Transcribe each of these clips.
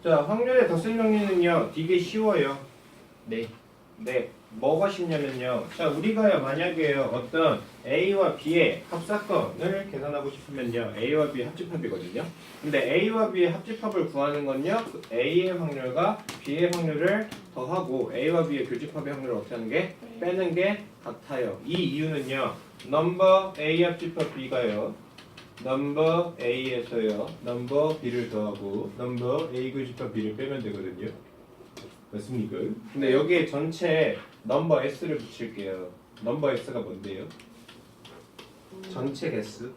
자, 확률의 덧셈 정리는요, 되게 쉬워요. 네. 네, 뭐가 쉽냐면요. 자, 우리가요, 만약에요, 어떤 A와 B의 합사건을 계산하고 싶으면요, A와 B의 합집합이거든요. 근데 A와 B의 합집합을 구하는 건요, 그 A의 확률과 B의 확률을 더하고 A와 B의 교집합의 확률을 어떻게 하는 게? 빼는 게 같아요. 이 이유는요, 넘버 A 합집합 B가요, 넘버 A에서요, 넘버 B를 더하고 넘버 A 교집합 B를 빼면 되거든요. 맞습니까? 근데 여기에 전체 넘버 S를 붙일게요. 넘버 S가 뭔데요? 전체 개수.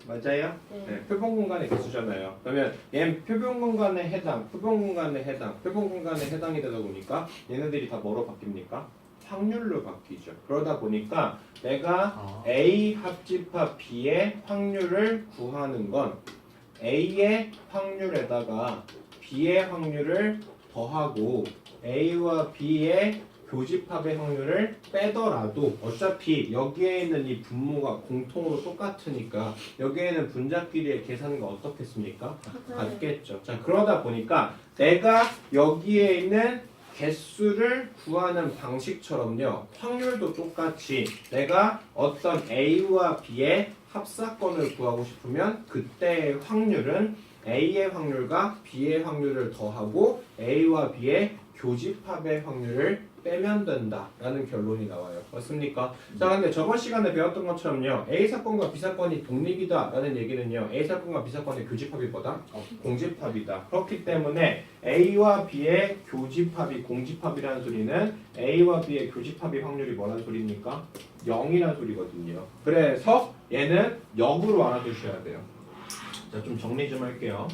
맞아요? 네, 표본 공간의 개수잖아요. 그러면 얘는 표본 공간에 해당, 표본 공간에 해당, 표본 공간에 해당이 되다 보니까 얘네들이 다 뭐로 바뀝니까? 확률로 바뀌죠. 그러다 보니까 내가 A 합집합 B의 확률을 구하는 건 A의 확률에다가 B의 확률을 더하고 A와 B의 교집합의 확률을 빼더라도 어차피 여기에 있는 이 분모가 공통으로 똑같으니까 여기에는 분자끼리의 계산과 어떻겠습니까? 같겠죠. 자, 그러다 보니까 내가 여기에 있는 개수를 구하는 방식처럼요, 확률도 똑같이 내가 어떤 A와 B의 합사건을 구하고 싶으면 그때의 확률은 A의 확률과 B의 확률을 더하고 A와 B의 교집합의 확률을 빼면 된다라는 결론이 나와요. 맞습니까? 자, 근데 저번 시간에 배웠던 것처럼요, A 사건과 B 사건이 독립이다라는 얘기는요, A 사건과 B 사건의 교집합이 뭐다? 공집합이다. 그렇기 때문에 A와 B의 교집합이 공집합이라는 소리는 A와 B의 교집합의 확률이 뭐라는 소리입니까? 0이라는 소리거든요. 그래서 얘는 역으로 알아두셔야 돼요. 자, 좀 정리 좀 할게요.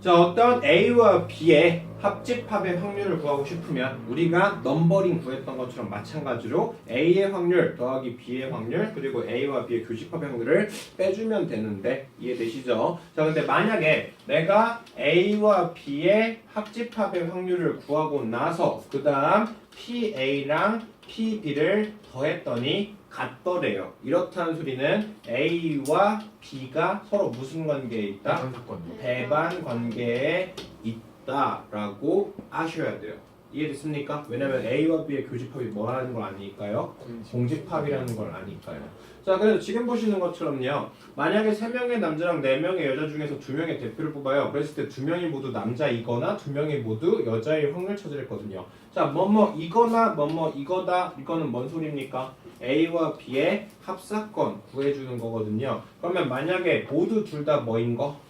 자, 어떤 A와 B의 합집합의 확률을 구하고 싶으면 우리가 넘버링 구했던 것처럼 마찬가지로 A의 확률 더하기 B의 확률 그리고 A와 B의 교집합의 확률을 빼주면 되는데 이해되시죠? 자, 근데 만약에 내가 A와 B의 합집합의 확률을 구하고 나서 그 다음 PA랑 PB를 더했더니 같더래요. 이렇다는 소리는 A와 B가 서로 무슨 관계에 있다? 배반 관계에 있다라고 아셔야 돼요. 이해됐습니까? 왜냐면 A와 B의 교집합이 뭐라는 걸 아니까요? 공집합이라는 걸 아니까요. 자, 그래서 지금 보시는 것처럼요, 만약에 3명의 남자랑 4명의 여자 중에서 2명의 대표를 뽑아요. 그랬을 때 2명이 모두 남자이거나 2명이 모두 여자일 확률 찾으랬거든요. 자, 뭐뭐 이거나 뭐뭐 이거다, 이거는 뭔 소리입니까? A와 B의 합사건 구해주는 거거든요. 그러면 만약에 모두 둘 다 뭐인 거?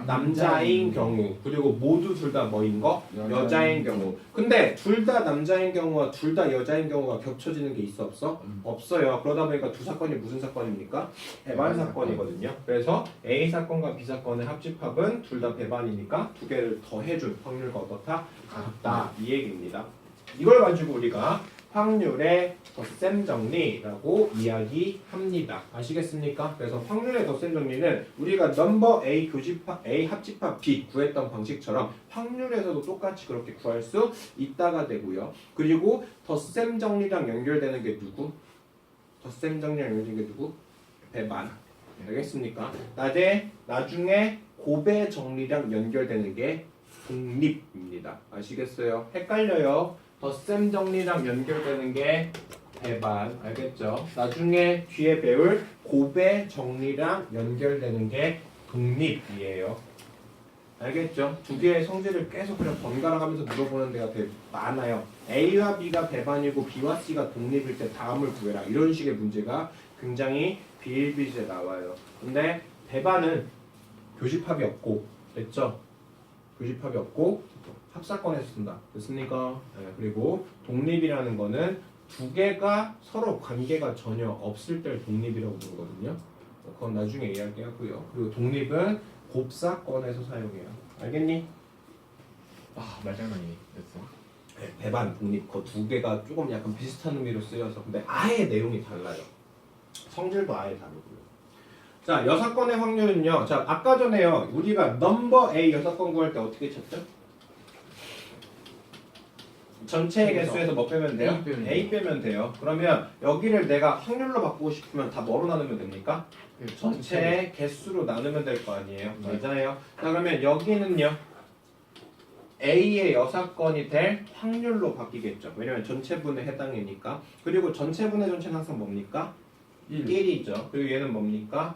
남자인 경우, 그리고 모두 둘 다 뭐인 거? 여자인 경우. 근데 둘 다 남자인 경우와 둘 다 여자인 경우가 겹쳐지는 게 있어 없어? 없어요. 그러다 보니까 두 사건이 무슨 사건입니까? 배반 사건이거든요. 그래서 A 사건과 B 사건의 합집합은 둘 다 배반이니까 두 개를 더해준 확률과 어떻다? 같다. 이 얘기입니다. 이걸 가지고 우리가 확률의 덧셈 정리라고 이야기합니다. 아시겠습니까? 그래서 확률의 덧셈 정리는 우리가 넘버 A 교집합 A 합집합 B 구했던 방식처럼 확률에서도 똑같이 그렇게 구할 수 있다가 되고요. 그리고 덧셈 정리랑 연결되는 게 누구? 덧셈 정리랑 연결되는 게 누구? 배반. 알겠습니까? 나중에 곱의 정리랑 연결되는 게 독립입니다. 아시겠어요? 헷갈려요. 덧셈 정리랑 연결되는 게 배반, 알겠죠? 나중에 뒤에 배울 곱의 정리랑 연결되는 게 독립이에요. 알겠죠? 두 개의 성질을 계속 그냥 번갈아 가면서 물어보는 데가 되게 많아요. A와 B가 배반이고 B와 C가 독립일 때 다음을 구해라. 이런 식의 문제가 굉장히 비일비재 나와요. 근데 배반은 교집합이 없고, 됐죠? 교집합이 없고 합사건에서 쓴다. 됐습니까? 네, 그리고 독립이라는 거는 두 개가 서로 관계가 전혀 없을 때를 독립이라고 부르거든요. 그건 나중에 이야기하고요. 그리고 독립은 곱사건에서 사용해요. 알겠니? 아, 말장난이네. 됐어. 네, 배반, 독립 그 두 개가 조금 약간 비슷한 의미로 쓰여서 근데 아예 내용이 달라요. 성질도 아예 다르고요. 자, 여사건의 확률은요. 자, 아까 전에요. 우리가 넘버 A 여사건 구할 때 어떻게 쳤죠? 전체의 개수에서 뭐 빼면 돼요? A 빼면 돼요. A 빼면 돼요. 그러면 여기를 내가 확률로 바꾸고 싶으면 다 뭐로 나누면 됩니까? 전체의 개수로 나누면 될 거 아니에요. 네. 맞아요. 자 그러면 여기는요. A의 여사건이 될 확률로 바뀌겠죠. 왜냐면 전체분에 해당이니까. 그리고 전체분의 전체는 항상 뭡니까? 1이죠. 그리고 얘는 뭡니까?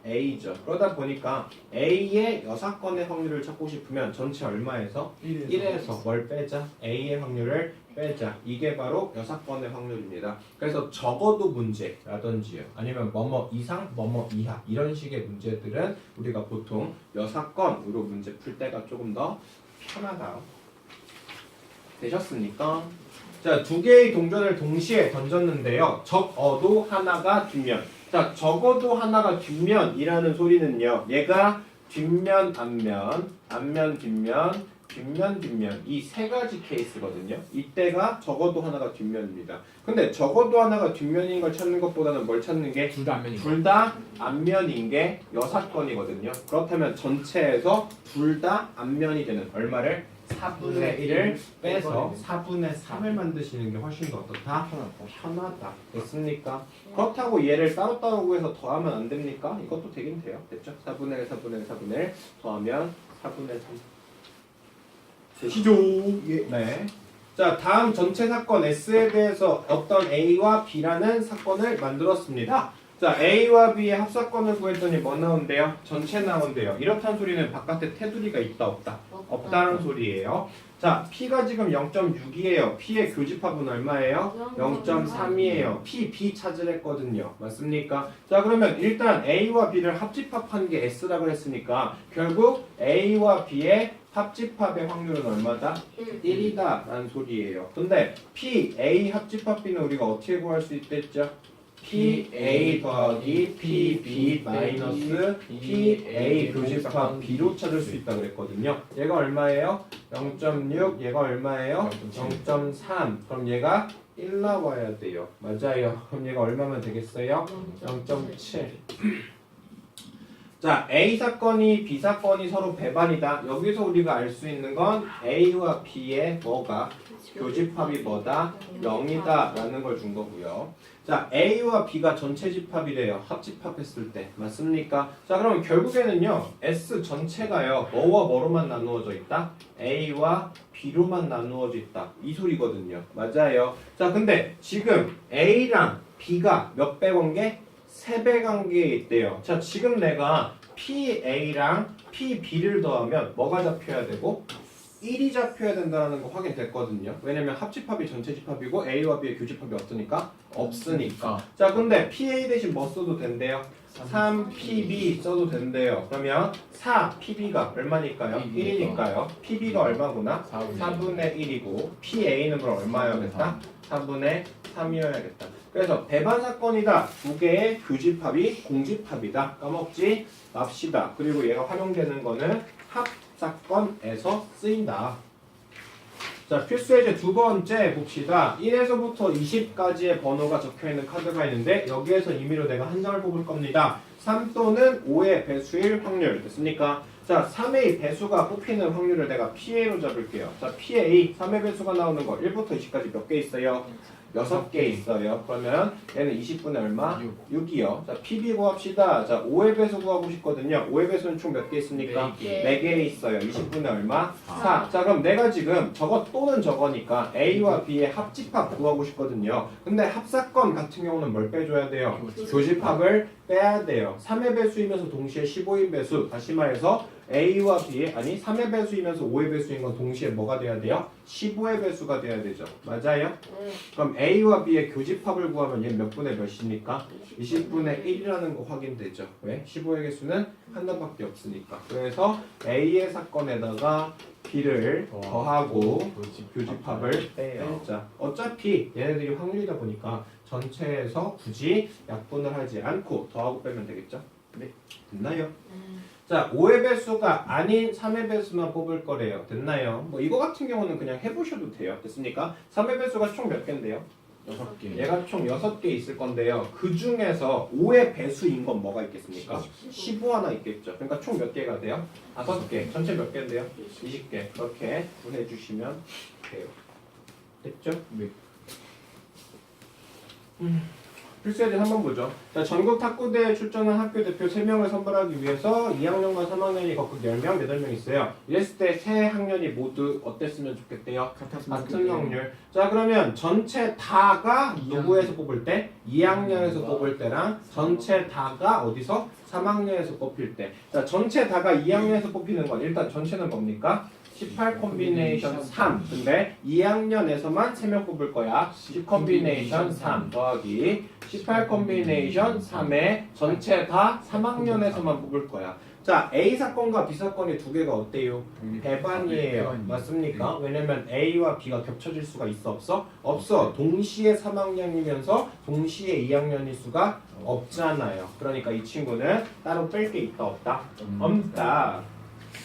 A죠. 그러다 보니까 A의 여사건의 확률을 찾고 싶으면 전체 얼마에서? 1에서 뭘 빼자? A의 확률을 빼자. 이게 바로 여사건의 확률입니다. 그래서 적어도 문제라든지요. 아니면 뭐뭐 이상, 뭐뭐 이하 이런 식의 문제들은 우리가 보통 여사건으로 문제 풀 때가 조금 더 편하다. 되셨습니까? 자, 두 개의 동전을 동시에 던졌는데요. 적어도 하나가 뒷면. 자, 적어도 하나가 뒷면이라는 소리는요. 얘가 뒷면, 앞면, 앞면, 뒷면, 뒷면, 뒷면 이 세 가지 케이스거든요. 이때가 적어도 하나가 뒷면입니다. 근데 적어도 하나가 뒷면인 걸 찾는 것보다는 뭘 찾는 게 둘 다 앞면인 거. 둘 다 앞면인 게 여사건이거든요. 그렇다면 전체에서 둘 다 앞면이 되는 얼마를? 4분의 1을 빼서 4분의 3을 만드시는 게 훨씬 더 어떻다? 편하다. 됐습니까? 그렇다고 얘를 따로따로 구해서 더하면 안 됩니까? 이것도 되긴 돼요. 됐죠? 4분의 1, 4분의 1, 4분의 1 더하면 4분의 3. 되시죠? 예. 네. 자, 다음 전체 사건 S에 대해서 어떤 A와 B라는 사건을 만들었습니다. 자, A와 B의 합사건을 구했더니 뭐 나온대요? 전체 나온대요. 이렇다는 소리는 바깥에 테두리가 있다 없다? 없다는 소리예요. 자, P가 지금 0.6이에요. P의 교집합은 얼마예요? 0.3이에요. P, B 찾으랬거든요. 맞습니까? 자, 그러면 일단 A와 B를 합집합한 게 S라고 했으니까 결국 A와 B의 합집합의 확률은 얼마다? 1이다 라는 소리예요. 근데 P, A 합집합 B는 우리가 어떻게 구할 수 있댔죠? PA 더하기 PB 마이너스 PA 교집합 B로 찾을 수 있다 그랬거든요. 얘가 얼마예요? 0.6, 얘가 얼마예요? 0.3. 그럼 얘가 1 나와야 돼요. 맞아요. 그럼 얘가 얼마면 되겠어요? 0.7. 자, A 사건이 B 사건이 서로 배반이다. 여기서 우리가 알 수 있는 건 A와 B의 뭐가? 교집합이 뭐다? 0이다 라는 걸 준 거고요. 자, A와 B가 전체 집합이래요. 합집합했을 때. 맞습니까? 자, 그럼 결국에는요. S 전체가요. 뭐와 뭐로만 나누어져 있다? A와 B로만 나누어져 있다. 이 소리거든요. 맞아요. 자, 근데 지금 A랑 B가 몇 배 관계? 3배 관계에 있대요. 자, 지금 내가 PA랑 PB를 더하면 뭐가 잡혀야 되고? 1이 잡혀야 된다는 거 확인됐거든요. 왜냐면 합집합이 전체 집합이고 A와 B의 교집합이 없으니까? 없으니까. 자, 근데 PA 대신 뭐 써도 된대요? 3PB 써도 된대요. 그러면 4PB가 얼마니까요? 1이니까요. PB가 얼마구나? 4분의 1이고 PA는 그럼 얼마여야겠다? 4분의 3이어야겠다. 그래서 배반 사건이다. 두 개의 교집합이 공집합이다. 까먹지 맙시다. 그리고 얘가 활용되는 거는 합사건에서 쓰인다. 자, 필수예제 두 번째 봅시다. 1에서부터 20까지의 번호가 적혀있는 카드가 있는데 여기에서 임의로 내가 한 장을 뽑을 겁니다. 3 또는 5의 배수일 확률 됐습니까? 자, 3의 배수가 뽑히는 확률을 내가 PA로 잡을게요. 자, PA 3의 배수가 나오는 거 1부터 20까지 몇 개 있어요? 6개 있어요. 그러면 얘는 20분의 얼마? 6이요. 자, PB 구합시다. 자, 5의 배수 구하고 싶거든요. 5의 배수는 총 몇 개 있습니까? 4개 있어요. 20분의 얼마? 4. 자, 그럼 내가 지금 저거 또는 저거니까 A와 B의 합집합 구하고 싶거든요. 근데 합사건 같은 경우는 뭘 빼줘야 돼요? 교집합을 빼야 돼요. 3의 배수이면서 동시에 15의 배수. 다시 말해서 A와 B의 3의 배수이면서 5의 배수인 건 동시에 뭐가 돼야 돼요? 15의 배수가 돼야 되죠. 맞아요? 그럼 A와 B의 교집합을 구하면 얘 몇 분의 몇입니까? 20분의 1이라는 거 확인되죠. 왜? 15의 개수는 하나밖에 없으니까. 그래서 A의 사건에다가 B를 더하고 교집합을 빼자. 어차피 얘네들이 확률이다 보니까 전체에서 굳이 약분을 하지 않고 더하고 빼면 되겠죠? 네. 됐나요? 자, 5의 배수가 아닌 3의 배수만 뽑을 거래요. 됐나요? 뭐 이거 같은 경우는 그냥 해보셔도 돼요. 됐습니까? 3의 배수가 총 몇 개인데요? 6개. 얘가 총 6개 있을 건데요. 그 중에서 5의 배수인 건 뭐가 있겠습니까? 15 하나 있겠죠. 그러니까 총 몇 개가 돼요? 5개. 전체 몇 개인데요? 20개. 그렇게 구해주시면 돼요. 됐죠? 네. 필수예제 한번 보죠. 자, 전국 탁구대에 출전한 학교 대표 3명을 선발하기 위해서 2학년과 3학년이 각각 10명, 8명 있어요. 이랬을 때 세 학년이 모두 어땠으면 좋겠대요? 같은 확률. 자, 그러면 전체 다가 누구에서 뽑을 때? 2학년에서 뽑을 때랑 전체 다가 어디서? 3학년에서 뽑힐 때. 자, 전체 다가 2학년에서 뽑히는 건 일단 전체는 뭡니까? 18 콤비네이션 3. 근데 2학년에서만 3명 뽑을 거야. 10 콤비네이션 3 더하기 18 콤비네이션 3에 전체 다 3학년에서만 뽑을 거야. 자, A 사건과 B 사건이 두 개가 어때요? 배반이에요. 맞습니까? 왜냐면 A와 B가 겹쳐질 수가 있어 없어? 없어. 동시에 3학년이면서 동시에 2학년일 수가 없잖아요. 그러니까 이 친구는 따로 뺄 게 있다 없다? 없다.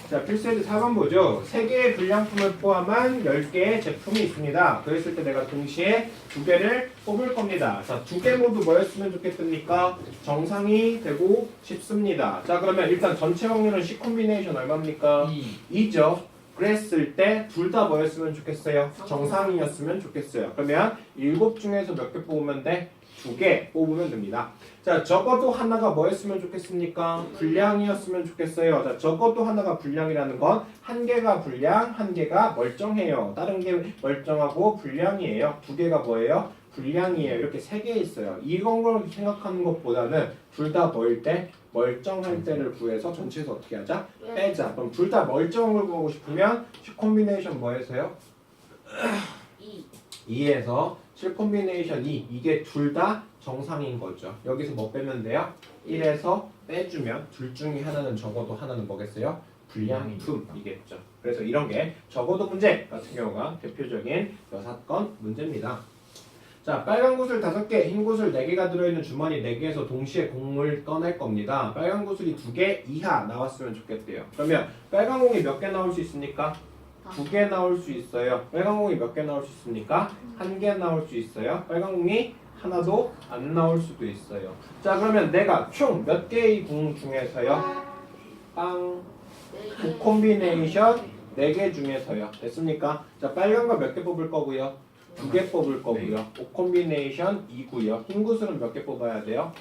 자, 필수예제 4번 보죠. 3개의 불량품을 포함한 10개의 제품이 있습니다. 그랬을 때 내가 동시에 2개를 뽑을 겁니다. 자, 2개 모두 뭐였으면 좋겠습니까? 정상이 되고 싶습니다. 자, 그러면 일단 전체 확률은 C 콤비네이션 얼마입니까? 2죠. 그랬을 때 둘 다 뭐였으면 좋겠어요? 정상이었으면 좋겠어요. 그러면 7 중에서 몇 개 뽑으면 돼? 2개 뽑으면 됩니다. 자, 적어도 하나가 뭐였으면 좋겠습니까? 불량이었으면 좋겠어요. 자, 적어도 하나가 불량이라는 건 한 개가 불량, 한 개가 멀쩡해요. 다른 게 멀쩡하고 불량이에요. 2개가 뭐예요? 불량이에요. 이렇게 3개 있어요. 이런 걸 생각하는 것보다는 둘 다 뭐일 때? 멀쩡할 때를 구해서 전체에서 어떻게 하자? 빼자. 그럼 둘 다 멀쩡한 걸 구하고 싶으면 C 콤비네이션 뭐에서요? 2에서 7 콤비네이션 2. 이게 둘 다 정상인 거죠. 여기서 뭐 빼면 돼요? 1에서 빼주면 둘 중에 하나는 적어도 하나는 뭐겠어요? 불량품이겠죠. 그래서 이런 게 적어도 문제 같은 경우가 대표적인 여사건 문제입니다. 자, 빨간 구슬 5개, 흰 구슬 4개가 들어있는 주머니 4개에서 동시에 공을 꺼낼 겁니다. 빨간 구슬이 2개 이하 나왔으면 좋겠대요. 그러면 빨간 공이 몇 개 나올 수 있습니까? 2개 나올 수 있어요. 빨간 공이 몇 개 나올 수 있습니까? 1개 나올 수 있어요. 빨간 공이 하나도 안 나올 수도 있어요. 자, 그러면 내가 총 몇 개의 공 중에서요? 빵 9 콤비네이션 4개 중에서요. 됐습니까? 자, 빨간 거 몇 개 뽑을 거고요? 2개 뽑을 거고요. 5 콤비네이션 2고요. 흰 구슬은 몇 개 뽑아야 돼요?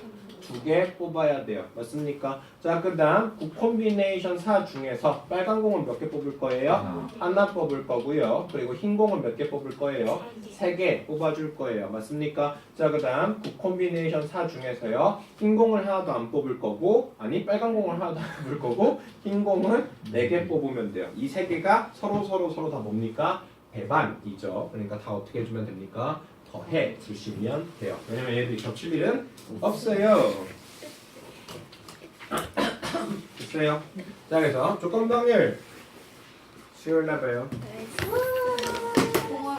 2개 뽑아야 돼요. 맞습니까? 자, 그 다음 9 콤비네이션 4 중에서 빨간 공은 몇 개 뽑을 거예요? 하나 뽑을 거고요. 그리고 흰 공은 몇 개 뽑을 거예요? 3개 뽑아줄 거예요. 맞습니까? 자, 그 다음 9 콤비네이션 4 중에서요. 흰 공을 하나도 안 뽑을 거고, 아니 빨간 공을 하나도 안 뽑을 거고, 흰 공은 4개 뽑으면 돼요. 이 3개가 서로 다 뭡니까? 배반이죠. 그러니까 다 어떻게 해주면 됩니까? 더해 주시면 돼요. 왜냐면 얘들이 겹칠 일은 없어요. 됐어요? 자, 그래서 조건 방열 수요일 날 봐요.